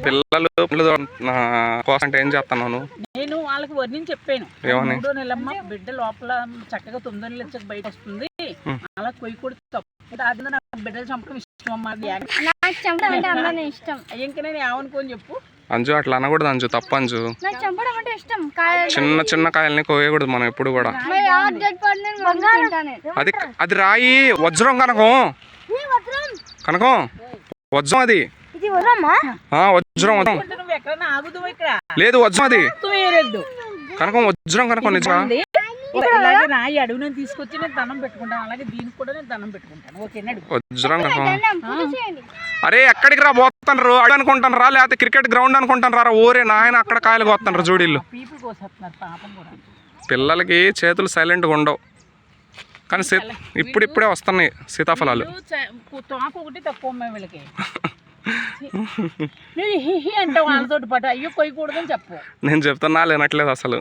పిల్లలు కోసం అంటే ఏం చేస్తాను నేను వాళ్ళకి వర్ణించి చెప్పాను. 3వ నెలమ్మ బిడ్డ లోపల చక్కగా 9వ నెల వచ్చాక బయట వస్తుంది, అలా కొయ్యకూడదు తప్పు. అది నాకు బిడ్డలు చంపడం ఇష్టం అమ్మా, ఇష్టం ఇంకా నేను ఏమనుకోని చెప్పు అంజు. అట్లా అనకూడదు అంజు, తప్పు అంజు. చిన్న చిన్న కాయల్ని కోయకూడదు మనం ఎప్పుడు కూడా. అది అది రాయి వజ్రం కనకం, కనకం వజ్రం, అది వజ్రం లేదు, వజ్రం అది కనకం, వజ్రం కనకం. నిజంగా ఇలాగే రాయి అడుగుని తీసుకొచ్చి నేను దండం పెట్టుకుంటాను, అలాగే దీనికి కూడా నేను దండం పెట్టుకుంటాను. ఓకేనా? వజ్రం కనకం. అరే ఎక్కడికి రా పోతాను, అడు అనుకుంటాను రా, లేకపోతే క్రికెట్ గ్రౌండ్ అనుకుంటాను రా. ఓరే నాయన అక్కడ కాయలు కోస్తాను జోడీళ్ళు. పిల్లలకి చేతులు సైలెంట్గా ఉండవు, కానీ ఇప్పుడిప్పుడే వస్తున్నాయి సీతాఫలాలు. తోక ఒకటి తక్కువ వీళ్ళకి అంటావు వాళ్ళతో పాటు. అయ్యో కొయ్యకూడదని చెప్పు. నేను చెప్తున్నా లేనట్లేదు అసలు.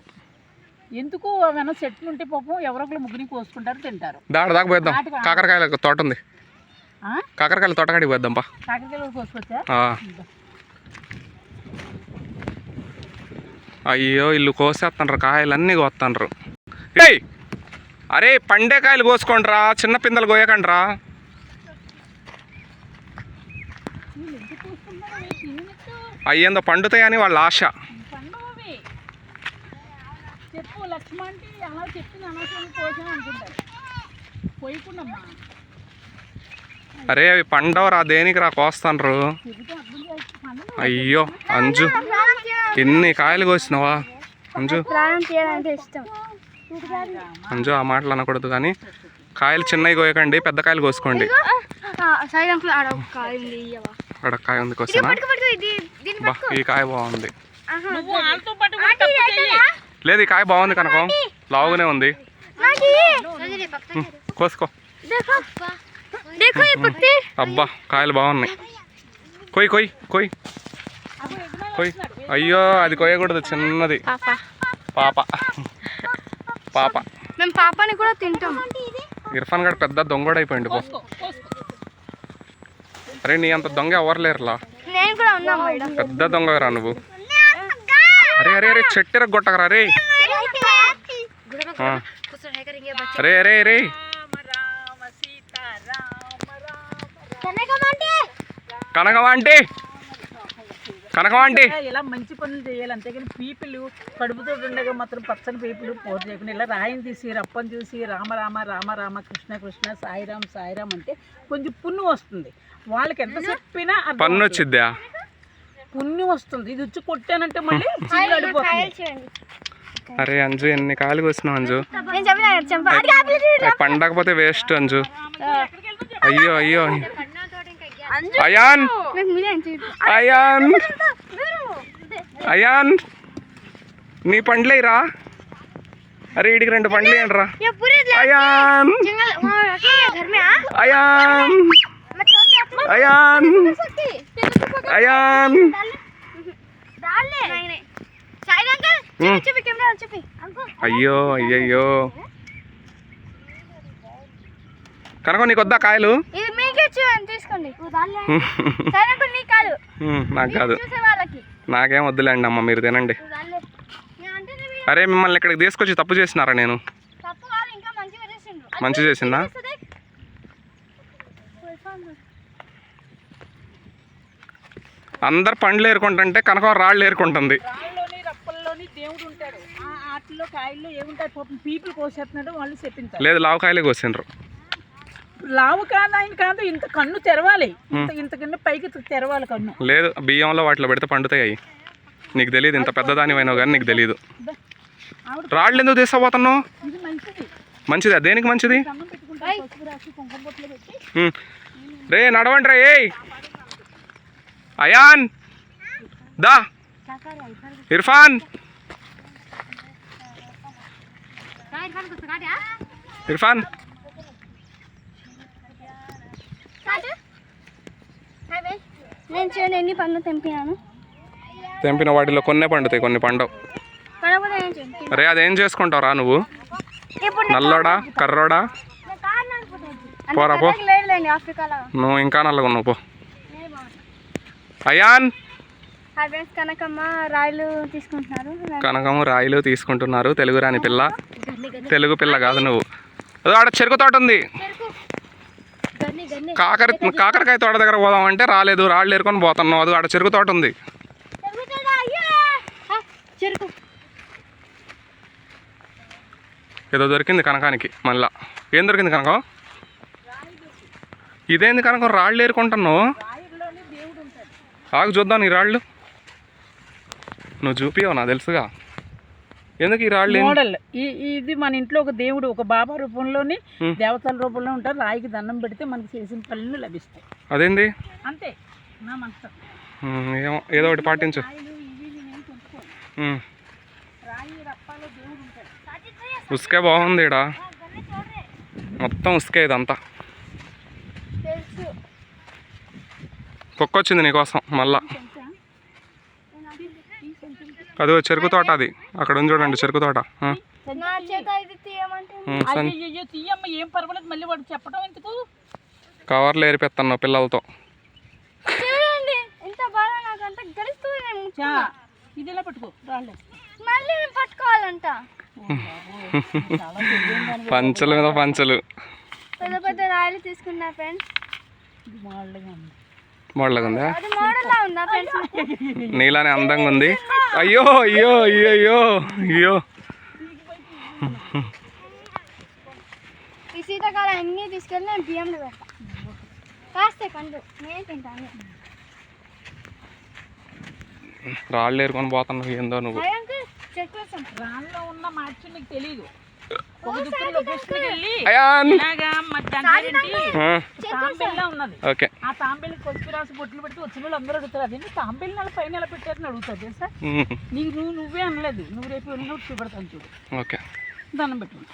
ఎందుకు ఏమైనా చెట్లు ఉంటే పాపం ఎవరొకరు ముగ్గురిని కోసుకుంటారు, తింటారు. దాకా పోద్దాం, కాకరకాయల తోట ఉంది, కాకరకాయల తోటకాడికి పోద్దాం పా. కాకరకాయలు కోసుకొచ్చా? అయ్యో ఇల్లు కోసేస్తాండ్రు, కాయలన్నీ కోస్తాండ్రు. ఏయ్ అరే పండే కాయలు కోసుకోండి రా, చిన్న పిందెలు కోయకండి రా. అయ్యేందో పండుతాయని వాళ్ళ ఆశ. అరే అవి పండవరా, దేనికి రా కోస్తాండ్రు. అయ్యో అంజు ఎన్ని కాయలు కోసినావా అంజు. అంజు ఆ మాటలు అనకూడదు, కానీ కాయలు చిన్నవి కోయకండి, పెద్ద కాయలు కోసుకోండి. అక్కడ కాయ ఉంది, కోసినా. బా ఈ కాయ బాగుంది. లేదు ఈ కాయ బాగుంది కనకం, లావుగానే ఉంది, కోసుకో. అబ్బా కాయలు బాగున్నాయి, కొయ్ కొయ్ కొయ్ కొయ్. అయ్యో అది కొయ్యకూడదు, చిన్నది. పాప పాప మేము పాపని కూడా తింటాం. ఇర్ఫాన్ గడ్ పెద్ద దొంగడు అయిపోయింది పో. అరే నీ అంత దొంగ ఎవరు లేరులా, పెద్ద దొంగరా నువ్వు. అరే అరే అరే చెట్టు కొట్టకరా రే. అరే అరే అరే కనకమాంటి, కనకమాంటి ఇలా మంచి పనులు చేయాలి, అంతేగాని పీపులు కడుపుతో ఉండగా మాత్రం పచ్చని పీపులు పోరు చేయకుండా ఇలా రాయిని తీసి రప్పని చూసి రామ రామ రామ రామ కృష్ణ కృష్ణ సాయిరామ్ సాయిరామ్ అంటే కొంచెం పుణ్యం వస్తుంది. వాళ్ళకి ఎంత చెప్పినా పన్ను వచ్చిద్దా, పుణ్యం వస్తుంది. ఇది వచ్చి కొట్టానంటే మళ్ళీ అడిపోతుంది. అరే అంజు ఎన్ని కాయలు కోసినావు అంజు, పండకపోతే వేస్ట్ అంజు. అయ్యో అయ్యో అయాన్ అయాన్ అయాన్ నీ పండ్లేరా. అరే వీడికి 2 పండ్లు ఏంటి రా. అయాన్ అయాన్ అయాన్ అయాన్ అయ్యో అయ్యయ్యో కనుక నీకు వద్దా కాయలు. నాకు కాదు, నాకేం వద్దులేండి అమ్మ, మీరు తినండి. అరే మిమ్మల్ని ఇక్కడికి తీసుకొచ్చి తప్పు చేసినారా నేను? మంచి చేసిందా? అందరు పండ్లు ఏరుకుంటుంటే కనకం రాళ్ళు ఏరుకుంటుంది. లేదు లావు కాయలే కోసిండ్రు. లావు కాదు ఆయన కాదు, ఇంత కన్ను తెరవాలి, ఇంత కింద పైకి తెరవాలి కన్ను. లేదు బియ్యంలో వాటిలో పెడితే పండుతాయి. నీకు తెలియదు, ఇంత పెద్దదాని అయినావు కానీ నీకు తెలియదు. రాళ్ళు ఎందుకు తీసుకుపోతున్నావు? మంచిదా, దేనికి మంచిది? రే నడవండి రా. ఏ అయాన్ దా, ఇర్ఫాన్ ఇర్ఫాన్ నేను ఎన్ని పండ్లు తెంపినాను. తెంపిన వాటిలో కొన్ని పండుతాయి, కొన్ని పండవు. అరే అదేం చేసుకుంటావు రా నువ్వు, నల్లోడా కర్రోడా? పోరా పో, నువ్వు ఇంకా నల్లగా ఉన్నావు పో. అయాన్ హాయ్ ఫ్రెండ్స్, కనకమ్మ రాయలు తీసుకుంటున్నారు. కనకము రాయిలు తీసుకుంటున్నారు. తెలుగు రాని పిల్ల, తెలుగు పిల్ల కాదు నువ్వు. అదో ఆడ చెరుకు తోట ఉంది. కాకరకాయ తోట దగ్గర పోదామంటే రాలేదు, రాళ్ళు ఏరుకొని పోతున్నావు. అది ఆడ చెరుకు తోట ఉంది. ఏదో దొరికింది కనకానికి. మళ్ళా ఏం దొరికింది కనకం? ఇదేంది కనకం రాళ్ళు ఏరుకుంటున్నావు? ఆగు చూద్దాం నీ రాళ్ళు. నువ్వు చూపియవు నాకు తెలుసుగా. ఎందుకు ఈ రాళ్ళు? మోడల్ ఇది మన ఇంట్లో ఒక దేవుడు, ఒక బాబా రూపంలోని దేవతల రూపంలో ఉంటారు. రాయికి దండం పెడితే మనకి చేసిన పనులు లభిస్తాయి. అదేంది? అంతే నా మనసు. ఏమో ఏదో ఒకటి పాటించు. రాయి రప్పాలో దేవుడు ఉంటాడు. ఉసుకే బాగుంది ఈడ, మొత్తం ఉసుకే ఇదంతా. కుక్క వచ్చింది నీకోసం మళ్ళా. అదో చెరుకు తోట, అది అక్కడ ఉంది చూడండి చెరుకు తోట. అయ్యో తీయమ్మ, ఏం పర్వాలేదు. మళ్ళీ వాడు చెప్పడం ఎందుకు? కవర్లు ఏరిపెత్తాను పిల్లలతో. ఇది ఎలా పట్టుకో, రాళ్ళు పట్టుకోవాలంట. పంచల మీద పంచలు. పెద్ద పెద్ద రాయలు తీసుకున్నా ఫ్రెండ్స్. మోడల్గా ఉందా? అది మోడల్ లా ఉందా ఫ్రెండ్స్? నీలానే అందంగా ఉంది. అయ్యో అయ్యో అయ్యో అయ్యో అయ్యో. ఈ శీతాకాలం అన్నీ తీసుకెళ్ళి నేను బియ్యంలో పెడతా. కాస్తే పండు నేను తింటాను. రాళ్ళు ఏరుకొని పోతున్నావు ఏందో నువ్వు. రాళ్ళలో ఉన్న మార్చి నీకు తెలియదు. ఒక దుక్కులో పుష్పకెళ్ళి అయాన్. ఇలాగా తాంబేల్లా ఉన్నది. ఓకే. ఆ తాంబేలు పసుపు రాసి బొట్లు పెడితే వచ్చిన వాళ్ళు అందరూ అడుగుతారు, అదేంటి తాంబేలు నెల పైన ఎలా పెట్టారని అడుగుతారు తెలుసా. నీకు నువ్వే అనలేదు, నువ్వు రేపు వెళ్ళినప్పుడు చూపెడతాను చూడు. ఓకే. దండం పెట్టుకుంటా.